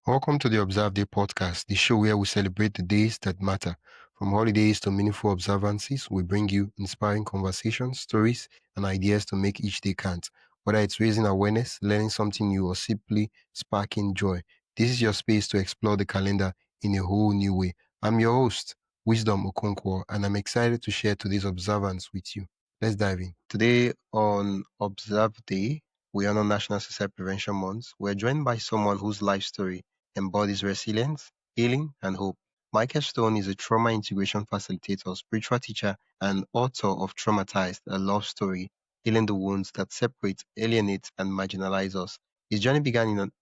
Welcome to the Observeday podcast, the show where we celebrate the days that matter. From holidays to meaningful observances, we bring you inspiring conversations, stories, and ideas to make each day count. Whether it's raising awareness, learning something new, or simply sparking joy, this is your space to explore the calendar in a whole new way. I'm your host, Wisdom Okonkwo, and I'm excited to share today's observance with you. Let's dive in. Today on Observe Day, we honor National Suicide Prevention Month. We're joined by someone whose life story embodies resilience, healing, and hope. Michael Stone is a trauma integration facilitator, spiritual teacher, and author of Traumatized, a love story, healing the wounds that separate, alienate, and marginalize us. His journey began in an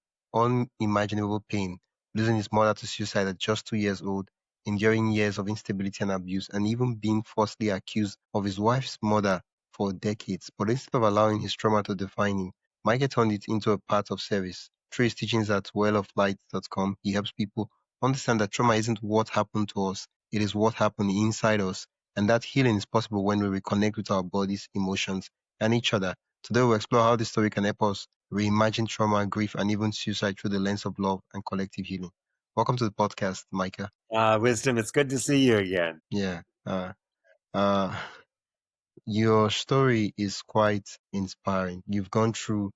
unimaginable pain, losing his mother to suicide at just 2 years old, enduring years of instability and abuse, and even being falsely accused of his wife's murder for decades. But instead of allowing his trauma to define him, Michael turned it into a path of service. Through his teachings at welloflight.com, he helps people understand that trauma isn't what happened to us, it is what happened inside us, and that healing is possible when we reconnect with our bodies, emotions, and each other. Today, we'll explore how this story can help us reimagine trauma, grief, and even suicide through the lens of love and collective healing. Welcome to the podcast, Micah. Wisdom, it's good to see you again. Yeah. Uh, your story is quite inspiring. You've gone through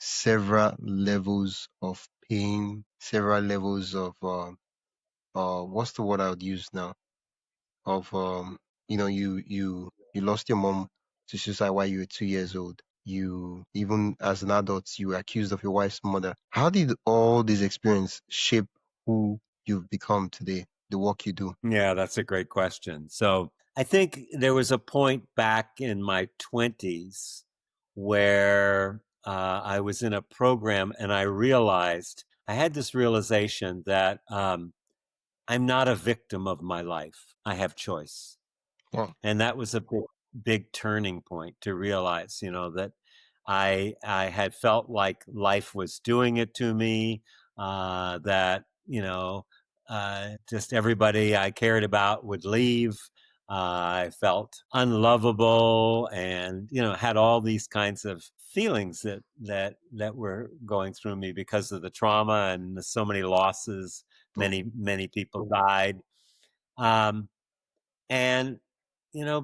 several levels of pain, several levels of what's the word I would use now? Of you lost your mom to suicide while you were 2 years old. You even as an adult you were accused of your wife's murder. How did all this experience shape who you've become today, the work you do? Yeah, that's a great question. So I think there was a point back in my 20s where I was in a program and I had this realization that I'm not a victim of my life. I have choice. Wow. And that was a big turning point to realize, that I had felt like life was doing it to me, that, just everybody I cared about would leave. I felt unlovable and, had all these kinds of feelings that were going through me because of the trauma and so many losses. Many people died. Um, and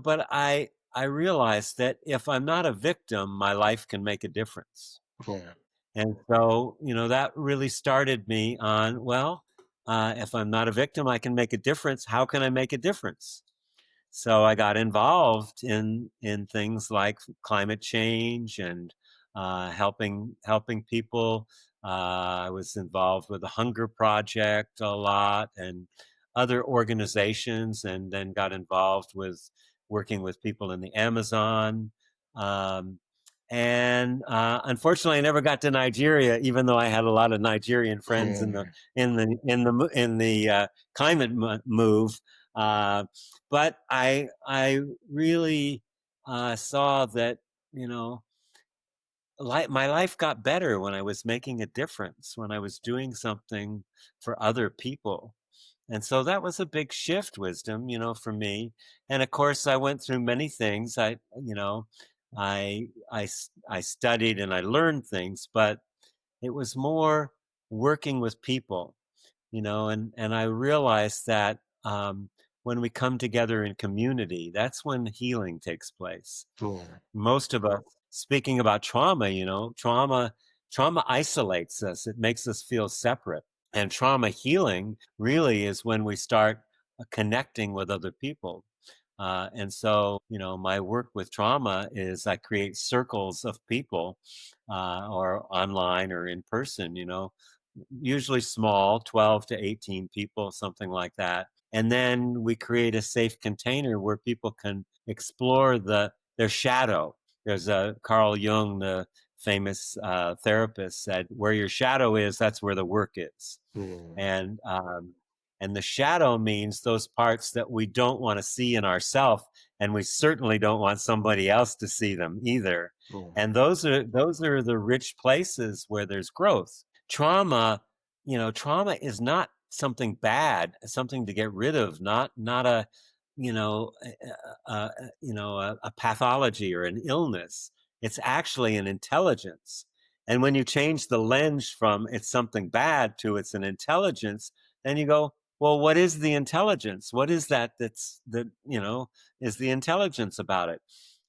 but I realized that if I'm not a victim, my life can make a difference. Yeah. And so that really started me on, well, if I'm not a victim, I can make a difference. How can I make a difference? So I got involved in things like climate change and helping people. I was involved with the Hunger Project a lot and other organizations, and then got involved with working with people in the Amazon. Um, and unfortunately, I never got to Nigeria, even though I had a lot of Nigerian friends in the Yeah. climate move. But I really saw that you know my life got better when I was making a difference, when I was doing something for other people. And so that was a big shift, Wisdom, for me. And of course, I went through many things. I studied and I learned things, but it was more working with people, and I realized that when we come together in community, that's when healing takes place. Yeah. Most of us, speaking about trauma, trauma isolates us. It makes us feel separate. And trauma healing really is when we start connecting with other people. And so, my work with trauma is I create circles of people, or online or in person, usually small, 12 to 18 people, something like that. And then we create a safe container where people can explore their shadow. There's Carl Jung, the famous therapist, said, "Where your shadow is, that's where the work is." Yeah. And the shadow means those parts that we don't want to see in ourselves, and we certainly don't want somebody else to see them either. Yeah. And those are the rich places where there's growth. Trauma is not something bad, something to get rid of, not a you know a pathology or an illness. It's actually an intelligence. And when you change the lens from it's something bad to it's an intelligence, then you go, well, what is the intelligence? What is that is the intelligence about it?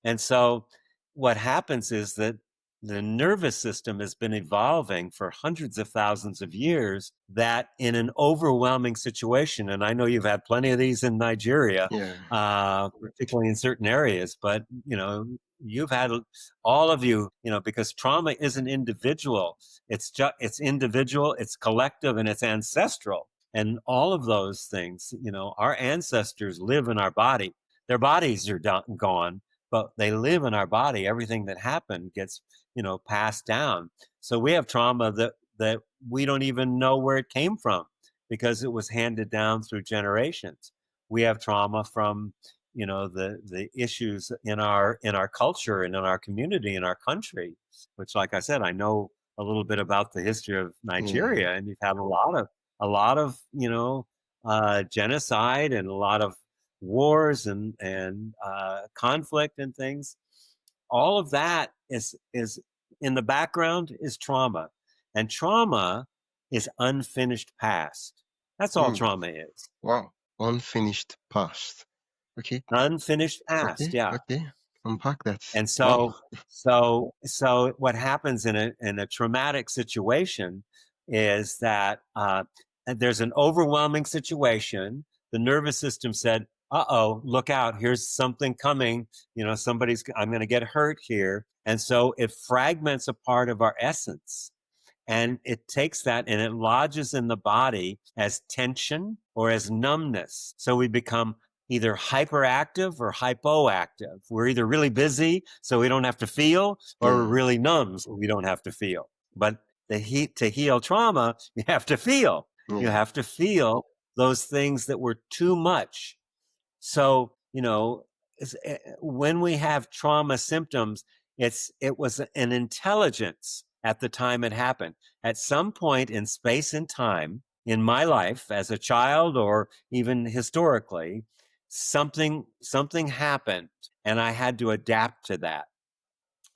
And so what happens is that the nervous system has been evolving for hundreds of thousands of years, that in an overwhelming situation, and I know you've had plenty of these in Nigeria, Yeah. particularly in certain areas, but you've had all of because trauma isn't individual. It's individual, it's collective, and it's ancestral. And all of those things, our ancestors live in our body. Their bodies are gone, but they live in our body. Everything that happened gets, passed down. So we have trauma that we don't even know where it came from because it was handed down through generations. We have trauma from, the issues in our culture and in our community, in our country, which, like I said, I know a little bit about the history of Yeah. Nigeria, and you've had a lot of genocide and a lot of wars and conflict and things. All of that is in the background is trauma, and trauma is unfinished past. That's all Hmm. trauma is. Wow. Unfinished past. Okay. Unfinished past, Okay. yeah. Okay. Unpack that. And Wow. so what happens in a traumatic situation is that there's an overwhelming situation. The nervous system said, "Uh-oh, look out! Here's something coming. I'm going to get hurt here." And so it fragments a part of our essence. And it takes that and it lodges in the body as tension or as numbness. So we become either hyperactive or hypoactive. We're either really busy, so we don't have to feel, or we're Yeah. really numb, so we don't have to feel. But to heal trauma, you have to feel. You Yeah. have to feel those things that were too much. So, when we have trauma symptoms, it was an intelligence at the time it happened. At some point in space and time in my life as a child or even historically, something happened and I had to adapt to that.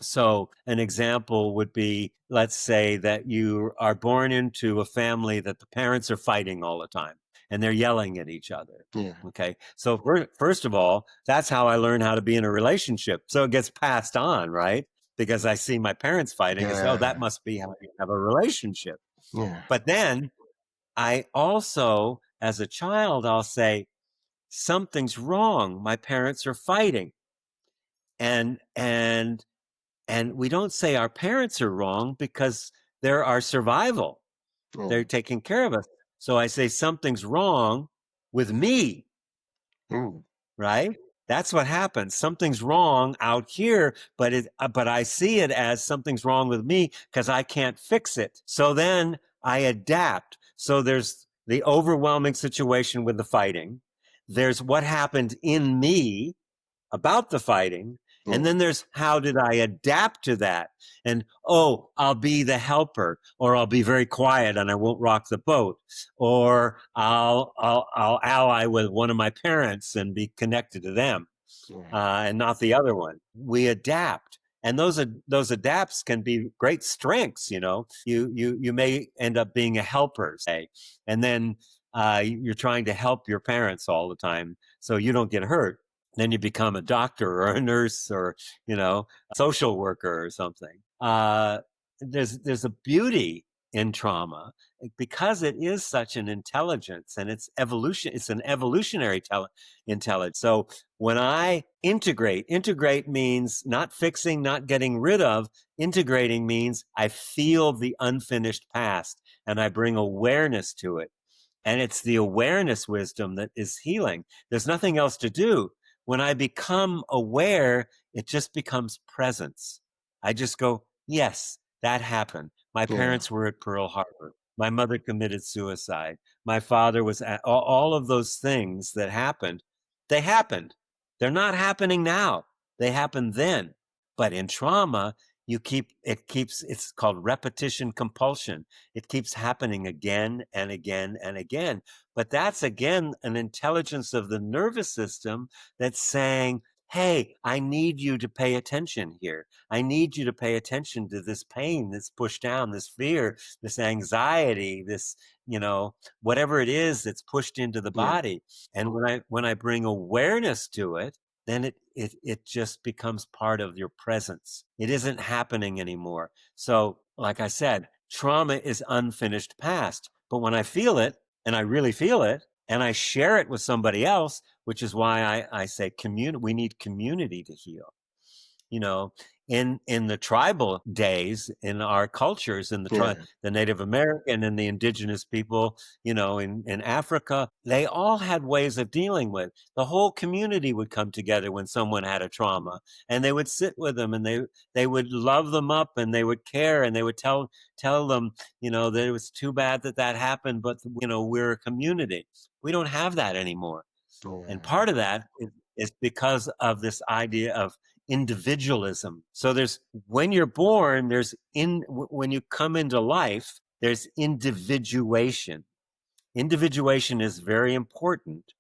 So, an example would be, let's say that you are born into a family that the parents are fighting all the time and they're yelling at each other. Yeah. Okay. So, first of all, that's how I learn how to be in a relationship. So it gets passed on, right? Because I see my parents fighting. I say, oh, that Yeah. must be how you have a relationship. Yeah. But then I also, as a child, I'll say, something's wrong. My parents are fighting. And we don't say our parents are wrong because they're our survival. Yeah. They're taking care of us. So I say something's wrong with me, Ooh. right? That's what happens. Something's wrong out here, but I see it as something's wrong with me because I can't fix it. So then I adapt. So there's the overwhelming situation with the fighting. There's what happened in me about the fighting. And Yeah. then there's how did I adapt to that? And oh, I'll be the helper, or I'll be very quiet and I won't rock the boat, or I'll ally with one of my parents and be connected to them, Yeah. and not the other one. We adapt. And those adapts can be great strengths. You may end up being a helper, say, and then you're trying to help your parents all the time, so you don't get hurt. Then you become a doctor or a nurse or a social worker or something. There's a beauty in trauma because it is such an intelligence, and it's an evolutionary intelligence. So when I integrate means not fixing, not getting rid of. Integrating means I feel the unfinished past and I bring awareness to it. And it's the awareness wisdom that is healing. There's nothing else to do. When I become aware, it just becomes presence. I just go, yes, that happened. My Yeah. parents were at Pearl Harbor. My mother committed suicide. My father was at all of those things that happened. They happened. They're not happening now. They happened then. But in trauma, it's called repetition compulsion. It keeps happening again and again and again. But that's again an intelligence of the nervous system that's saying, hey, I need you to pay attention here. I need you to pay attention to this pain that's pushed down, this fear, this anxiety, this, whatever it is that's pushed into the Yeah. body. And when I bring awareness to it, then it just becomes part of your presence. It isn't happening anymore. So, like I said, trauma is unfinished past. But when I feel it, and I really feel it, and I share it with somebody else, which is why I say we need community to heal. You know, in the tribal days in our cultures, in Yeah. the Native American and the indigenous people, in Africa, they all had ways of dealing with. The whole community would come together when someone had a trauma, and they would sit with them, and they would love them up, and they would care, and they would tell them, that it was too bad that happened, but we're a community. We don't have that anymore. And Yeah. part of that is because of this idea of individualism. So when you're born, when you come into life, there's individuation. Individuation is very important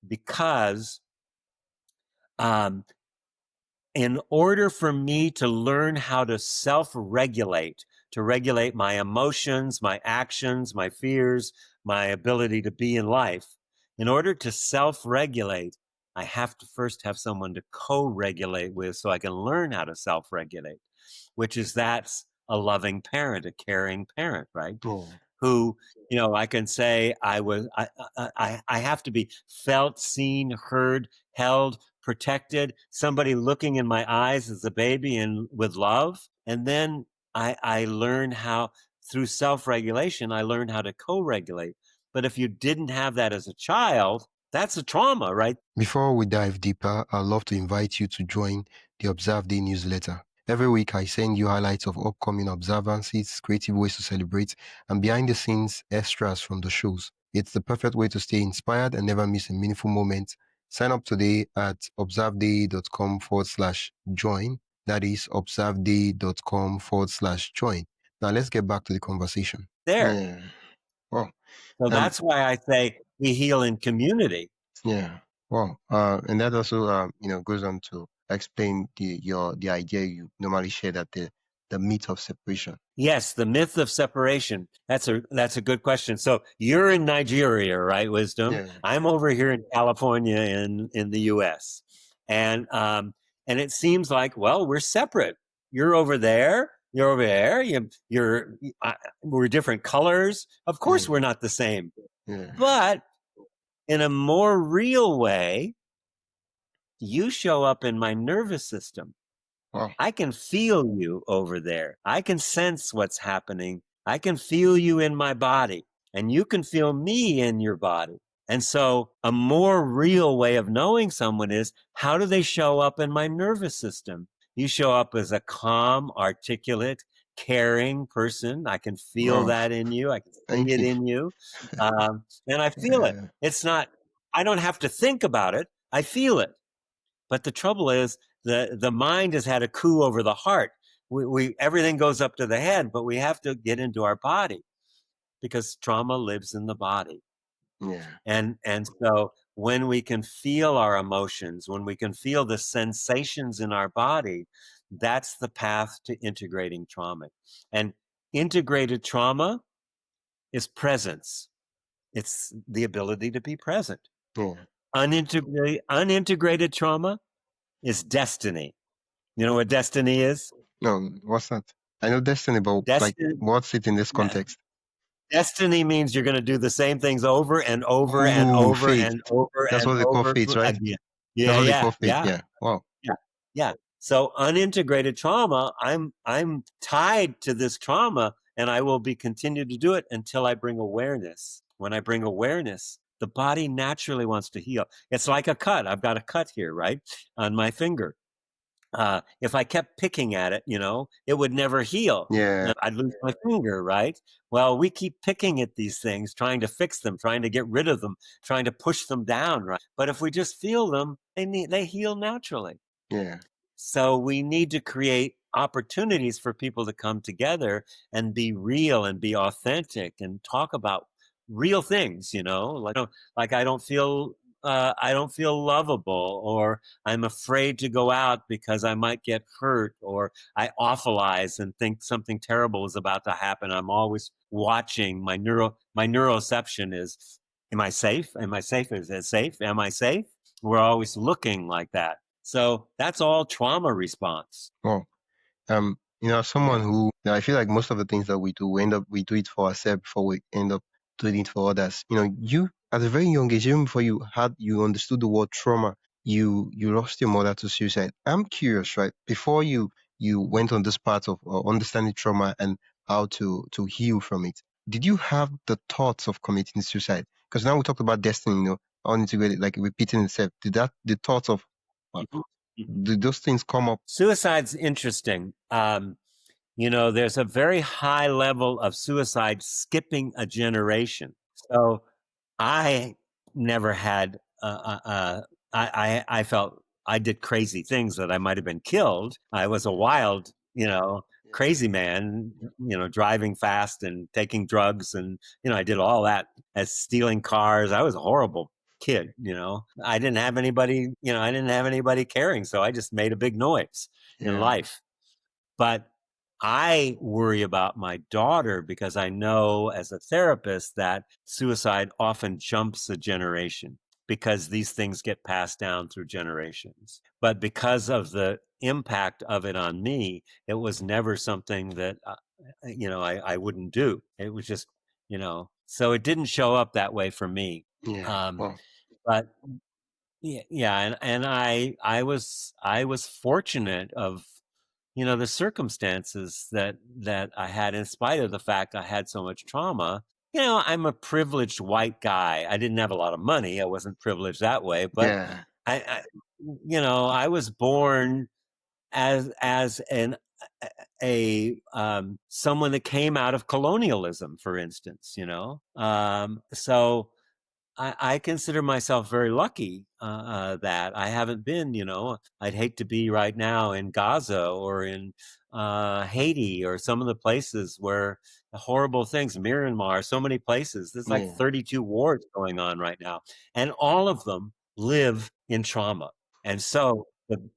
because um, in order for me to learn how to self-regulate, to regulate my emotions, my actions, my fears, my ability to be in life, in order to self-regulate, I have to first have someone to co-regulate with so I can learn how to self-regulate, that's a loving parent, a caring parent, right? Yeah. Who, I can say I have to be felt, seen, heard, held, protected, somebody looking in my eyes as a baby and with love. And then I learn how, through self-regulation, I learned how to co-regulate. But if you didn't have that as a child, that's a trauma, right? Before we dive deeper, I'd love to invite you to join the Observeday newsletter. Every week, I send you highlights of upcoming observances, creative ways to celebrate, and behind the scenes extras from the shows. It's the perfect way to stay inspired and never miss a meaningful moment. Sign up today at observeday.com/join. That is observeday.com/join. Now, let's get back to the conversation. There. Yeah. Wow. So that's why I say we heal in community. Yeah. Wow. And that also, goes on to explain the idea you normally share, that the myth of separation. Yes, the myth of separation. That's a good question. So you're in Nigeria, right, Wisdom? Yeah. I'm over here in California in the US. And it seems like, well, we're separate. You're over there, you're over there, we're different colors. Of Yeah. course we're not the same. Yeah. But in a more real way, you show up in my nervous system. Wow. I can feel you over there. I can sense what's happening. I can feel you in my body, and you can feel me in your body. And so, a more real way of knowing someone is, how do they show up in my nervous system? You show up as a calm, articulate, caring person. I can feel Wow. that in you. I can see Thank it you. in you. And I feel it. Yeah. It's not, I don't have to think about it. I feel it. But the trouble is, the mind has had a coup over the heart. We everything goes up to the head, but we have to get into our body because trauma lives in the body. Yeah. And so when we can feel our emotions, when we can feel the sensations in our body, that's the path to integrating trauma. And integrated trauma is presence. It's the ability to be present. Yeah. Unintegrated trauma is destiny. You know what destiny is? No, what's that? I know destiny, but like, Destiny, what's it in this yeah, context? destiny means you're going to do the same things over and over and Oh, over faith. and over That's and what they call over faith, right? again. That's Yeah, what they call yeah, faith. yeah, Yeah. Wow. yeah, yeah. So unintegrated trauma, I'm tied to this trauma, and I will be continue to do it until I bring awareness. When I bring awareness, the body naturally wants to heal. It's like a cut. I've got a cut here, right, on my finger. If I kept picking at it, it would never heal. Yeah. I'd lose my finger, right? Well, we keep picking at these things, trying to fix them, trying to get rid of them, trying to push them down, right? But if we just feel them, they heal naturally. Yeah. So we need to create opportunities for people to come together and be real and be authentic and talk about real things, like I don't feel I don't feel lovable, or I'm afraid to go out because I might get hurt, or I awfulize and think something terrible is about to happen. I'm always watching. My neuroception is, am I safe? Am I safe? Is it safe? Am I safe? We're always looking like that. So that's all trauma response. Well, as someone Yeah. who, I feel like most of the things that we do, we do it for ourselves before we end up doing it for others. You at a very young age, even before you understood the word trauma, you lost your mother to suicide. I'm curious, right? Before you went on this path of understanding trauma and how to heal from it, did you have the thoughts of committing suicide? Because now we talked about destiny, unintegrated, like repeating itself. The thoughts of, Mhm. Mhm. did those things come up? Suicide's interesting. There's a very high level of suicide skipping a generation. So I never had. I felt I did crazy things that I might have been killed. I was a wild, crazy man. Driving fast and taking drugs, and I did all that, as stealing cars. I was a horrible kid. I didn't have anybody. I didn't have anybody caring, so I just made a big noise in Yeah, life. But I worry about my daughter because I know as a therapist that suicide often jumps a generation because these things get passed down through generations. But because of the impact of it on me, it was never something that, I wouldn't do. It was just, so it didn't show up that way for me. yeah. Um, Well, but yeah, and I was fortunate of the circumstances that I had, in spite of the fact I had so much trauma. I'm a privileged white guy. I didn't have a lot of money. I wasn't privileged that way, but yeah, I was born as a someone that came out of colonialism, for instance. So I consider myself very lucky that I haven't been, I'd hate to be right now in Gaza or in Haiti or some of the places where horrible things, Myanmar, so many places. There's like yeah. 32 wars going on right now. And all of them live in trauma. And so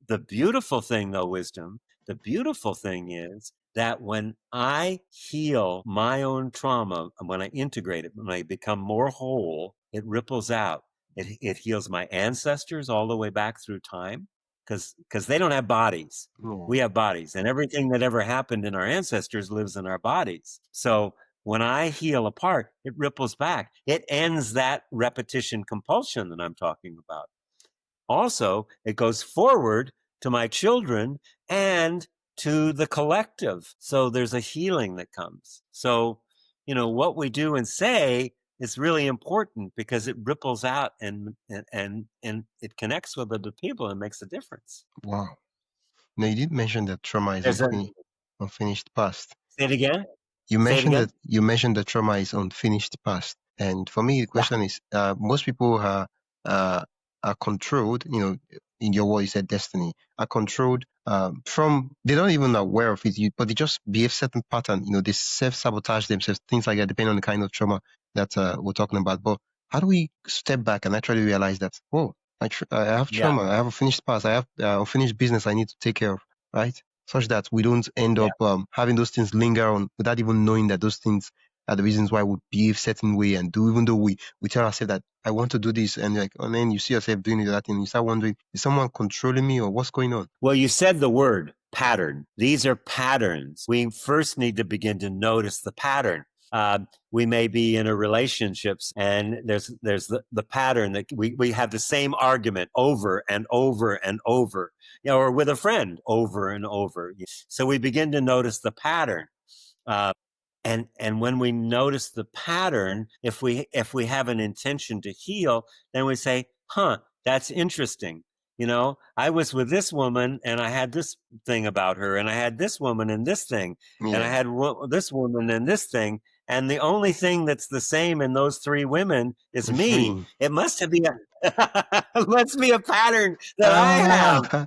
the beautiful thing, though, wisdom, the beautiful thing is that when I heal my own trauma, when I integrate it, when I become more whole, it ripples out. It heals my ancestors all the way back through time, because they don't have bodies. Yeah. We have bodies, and everything that ever happened in our ancestors lives in our bodies. So when I heal a part, it ripples back. It ends that repetition compulsion that I'm talking about. Also, it goes forward to my children and to the collective. So there's a healing that comes. So, what we do and say is really important because it ripples out and it connects with other people and makes a difference. Wow. Now, you did mention that trauma is There's a unfinished past. Say it again. You Say it mentioned again. that trauma is unfinished past, and for me, the Yeah. question is: most people uh, are controlled. In your word, you said destiny are controlled from they're not even aware of it, but they just behave certain pattern. They self sabotage themselves, things like that, depending on the kind of trauma that we're talking about. But how do we step back and actually realize that, whoa, I have Yeah. trauma, I have a finished past, I have unfinished business I need to take care of, right? Such that we don't end Yeah. up having those things linger on without even knowing that those things are the reasons why we behave certain way and do, even though we tell ourselves that I want to do this, and then you see yourself doing that and you start wondering, is someone controlling me or what's going on? Well, you said the word pattern. These are patterns. We first need to begin to notice the pattern. We may be in a relationships, and there's the pattern that we have the same argument over and over and over, or with a friend over and over. So we begin to notice the pattern. Uh, and when we notice the pattern, if we have an intention to heal, then we say, that's interesting. I was with this woman and I had this thing about her, and I had this woman and this thing, and I Yeah. had this woman and this thing, and the only thing that's the same in those three women is It's me. me. It must be it must be a pattern that I have. Ah,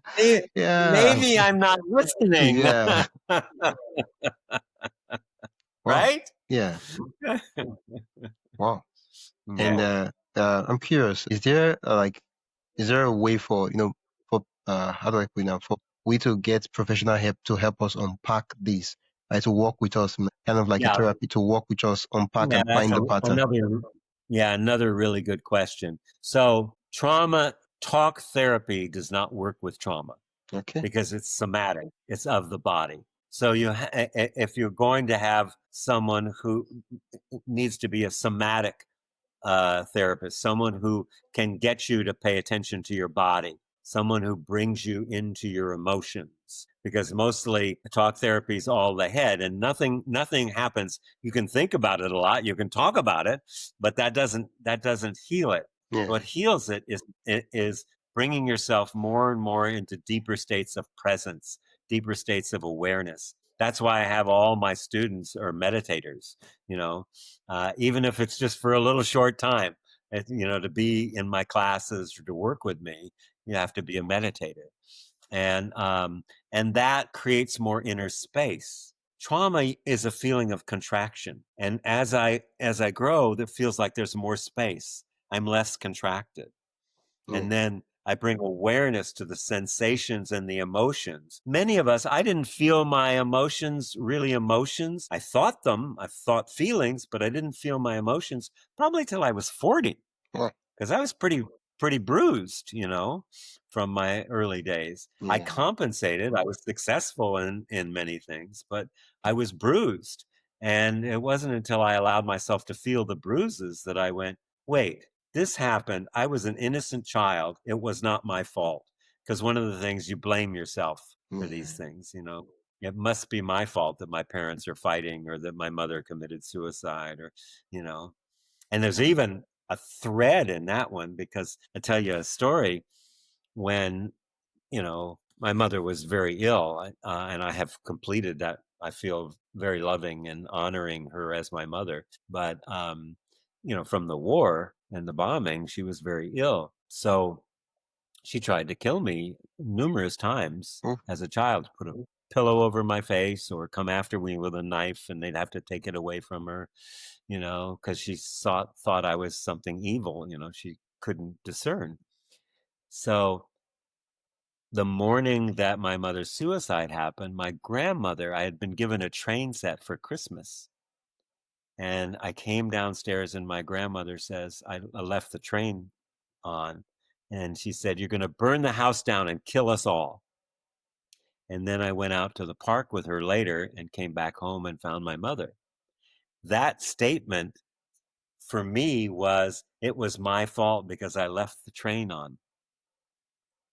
yeah. Maybe I'm not listening. Yeah. Wow. Right? Yeah. Wow. And Yeah. I'm curious. Is there a way for for how do I put it now, for we to get professional help to help us unpack this, like to work with us, kind of like a Yeah, therapy to work with us, unpack yeah, and that's find the pattern? another really good question. So trauma talk therapy does not work with trauma Okay. because it's somatic, it's of the body. So if you're going to have someone who needs to be a somatic therapist, someone who can get you to pay attention to your body, someone who brings you into your emotions. Because mostly talk therapy is all the head, and nothing happens. You can think about it a lot, you can talk about it, but that doesn't heal it. Yeah. What heals it is bringing yourself more and more into deeper states of presence, deeper states of awareness. That's why I have all my students are meditators. You know, even if it's just for a little short time. To be in my classes or to work with me, you have to be a meditator, and that creates more inner space. Trauma is a feeling of contraction, and as I grow, it feels like there's more space. I'm less contracted. Yeah. And then I bring awareness to the sensations and the emotions. Many of us, I didn't feel my emotions, really emotions. I thought them, I thought feelings, but I didn't feel my emotions probably till I was 40, Well, because I was pretty bruised, from my early days. I yeah. compensated. I was successful in many things, but I was bruised. And it wasn't until I allowed myself to feel the bruises that I went, wait, this happened. I was an innocent child. It was not my fault. Because one of the things, you blame yourself for these Yeah. things. It must be my fault that my parents are fighting or that my mother committed suicide or, you know, and there's even a thread in that one, because I tell you a story when, my mother was very ill, and I have completed that. I feel very loving and honoring her as my mother. But, from the war and the bombing, she was very ill. So she tried to kill me numerous times Oh, as a child, put a pillow over my face or come after me with a knife, and they'd have to take it away from her, because she thought I was something evil, she couldn't discern. So the morning that my mother's suicide happened, my grandmother, I had been given a train set for Christmas. And I came downstairs, and my grandmother says, I left the train on. And she said, "You're going to burn the house down and kill us all." And then I went out to the park with her later and came back home and found my mother. That statement for me was, it was my fault because I left the train on,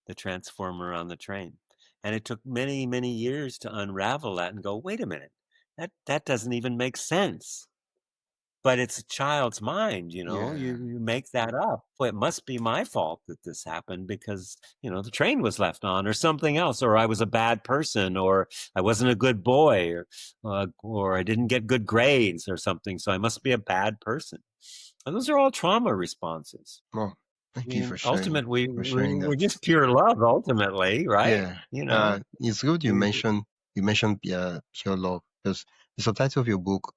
the transformer on the train. And it took many, many years to unravel that and go, wait a minute, that doesn't even make sense. But it's a child's mind, yeah. you make that up. Well, it must be my fault that this happened because, the train was left on or something else, or I was a bad person, or I wasn't a good boy, or I didn't get good grades or something. So I must be a bad person. And those are all trauma responses. Well, I thank you mean, ultimately, for sharing we're that. just pure love, ultimately, right? Yeah. It's good you We- mentioned pure love, because the subtitle of your book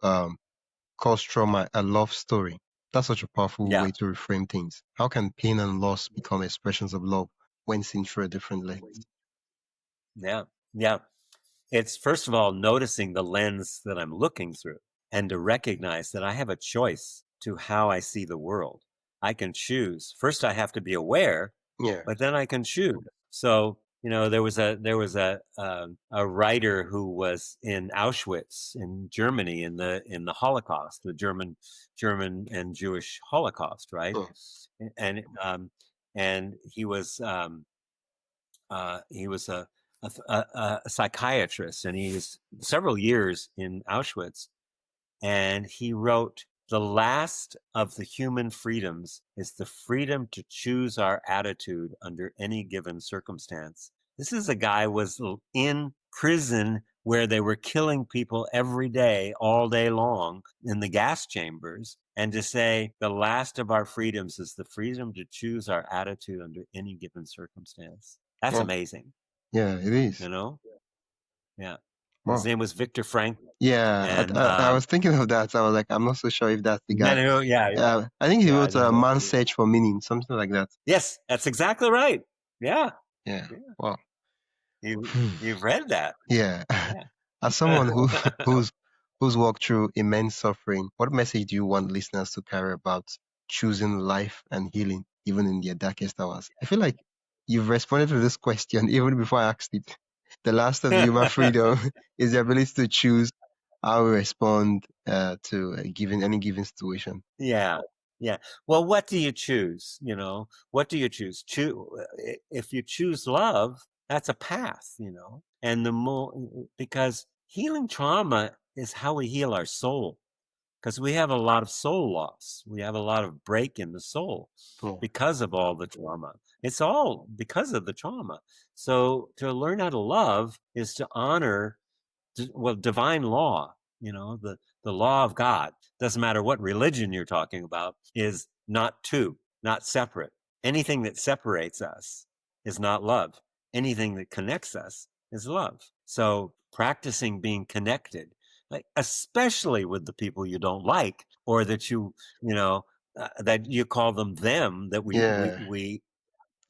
calls trauma a love story. That's such a powerful yeah, way to reframe things. How can pain and loss become expressions of love when seen through a different lens? yeah, yeah. It's first of all noticing the lens that I'm looking through and to recognize that I have a choice to how I see the world. I can choose. First, I have to be aware, Yeah. but then I can choose. So, there was a writer who was in Auschwitz in Germany in the Holocaust, the German and Jewish Holocaust, right? Yeah. And he was a psychiatrist, and he was several years in Auschwitz. And he wrote, "The last of the human freedoms is the freedom to choose our attitude under any given circumstance." This is a guy was in prison where they were killing people every day, all day long, in the gas chambers. And to say the last of our freedoms is the freedom to choose our attitude under any given circumstance. That's Well, amazing, yeah, it is. you know? Yeah. His Wow. name was Viktor Frankl. Yeah, And I was thinking of that. I was like, I'm not so sure if that's the then, guy. yeah, I think he yeah, I wrote know. Man's Search for Meaning, something like that. Yes, that's exactly right. Yeah, Yeah. yeah. Wow. You've read that. Yeah. Yeah. As someone who's who's walked through immense suffering, what message do you want listeners to carry about choosing life and healing, even in their darkest hours? I feel like you've responded to this question even before I asked it. The last of human freedom is the ability to choose how we respond to a given any given situation. Yeah. Yeah. Well, what do you choose? What do you choose? If you choose love, that's a path, and the more, because healing trauma is how we heal our soul, because we have a lot of soul loss. We have a lot of break in the soul Yeah. because of all the trauma. It's all because of the trauma. So to learn how to love is to honor divine law, the law of God. Doesn't matter what religion you're talking about, is not two, not separate. Anything that separates us is not love. Anything that connects us is love. So practicing being connected, like especially with the people you don't like, or that that you call them, that we we Yeah. we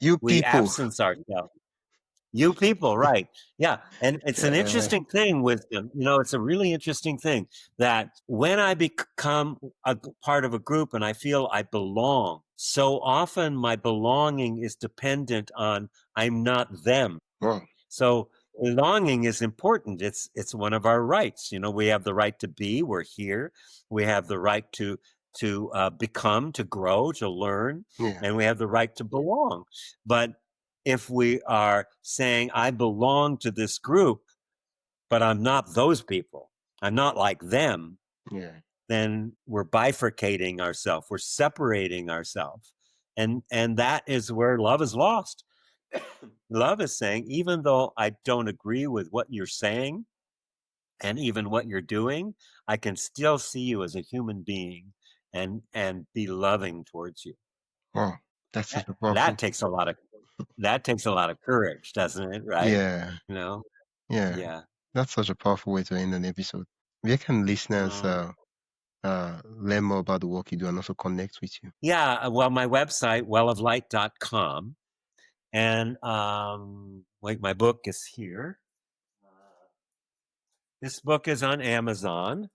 You we people. absence ourselves. You people, right. Yeah. And it's an Yeah. interesting thing with them. It's a really interesting thing that when I become a part of a group and I feel I belong, so often my belonging is dependent on I'm not them. Wow. So belonging is important. It's one of our rights. We have the right to be. We're here. We have the right to become, to grow, to learn, Yeah. and we have the right to belong. But if we are saying I belong to this group, but I'm not those people, I'm not like them, Yeah. then we're bifurcating ourselves. We're separating ourselves, and that is where love is lost. Love is saying, even though I don't agree with what you're saying and even what you're doing, I can still see you as a human being and be loving towards you. Wow. That's That, such a powerful. that takes a lot of courage, doesn't it? Right? Yeah. You know? Yeah. Yeah. That's such a powerful way to end an episode. Where can listeners Um, learn more about the work you do and also connect with you? yeah. Well, my website, welloflight.com. And wait, my book is here. This book is on Amazon.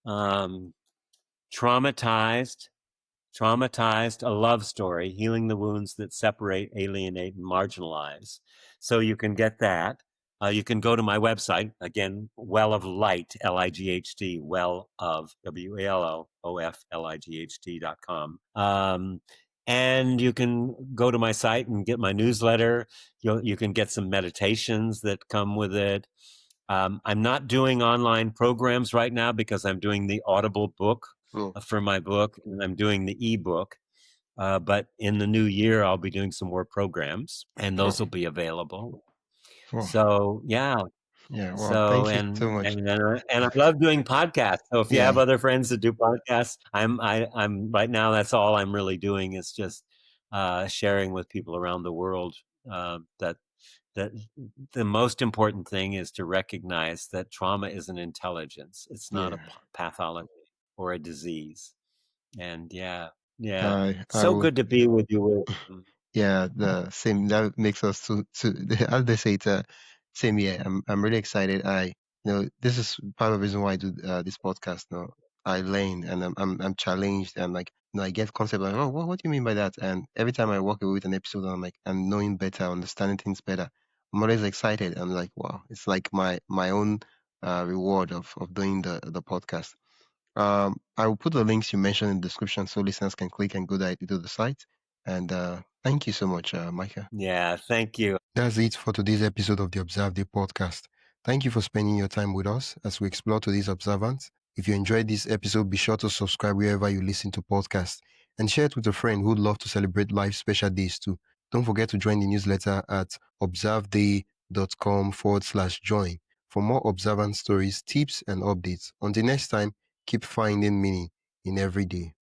Um, traumatized Traumatized, a love story, healing the wounds that separate, alienate, and marginalize. So you can get that. You can go to my website, again, Well of Light, Light, Well of, WALLOFLIGHT.com. And you can go to my site and get my newsletter. You can get some meditations that come with it. I'm not doing online programs right now because I'm doing the Audible book Oh, for my book, and I'm doing the ebook. But in the new year, I'll be doing some more programs, and oh, those will be available. oh. So yeah. Yeah. Wow. So Thank you and so much. and and I love doing podcasts. So if you have Yeah. other friends that do podcasts, I'm right now. That's all I'm really doing is just sharing with people around the world that that the most important thing is to recognize that trauma is an intelligence. It's not a Yeah. pathology or a disease. And yeah, I so would. good to be with you. Yeah, the same. That makes us to as they say, same. Yeah, I'm really excited. This is part of the reason why I do this podcast. Now I learn and I'm challenged and like, I get concept like, oh, what do you mean by that? And every time I walk away with an episode, I'm like, I'm knowing better, understanding things better. I'm always excited. I'm like, wow, it's like my own reward of doing the podcast. I will put the links you mentioned in the description so listeners can click and go there to the site. And thank you so much, Micah. Yeah, thank you. That's it for today's episode of the Observeday podcast. Thank you for spending your time with us as we explore today's observance. If you enjoyed this episode, be sure to subscribe wherever you listen to podcasts and share it with a friend who'd love to celebrate life's special days too. Don't forget to join the newsletter at observeday.com/join for more observance stories, tips, and updates. Until next time, keep finding meaning in every day.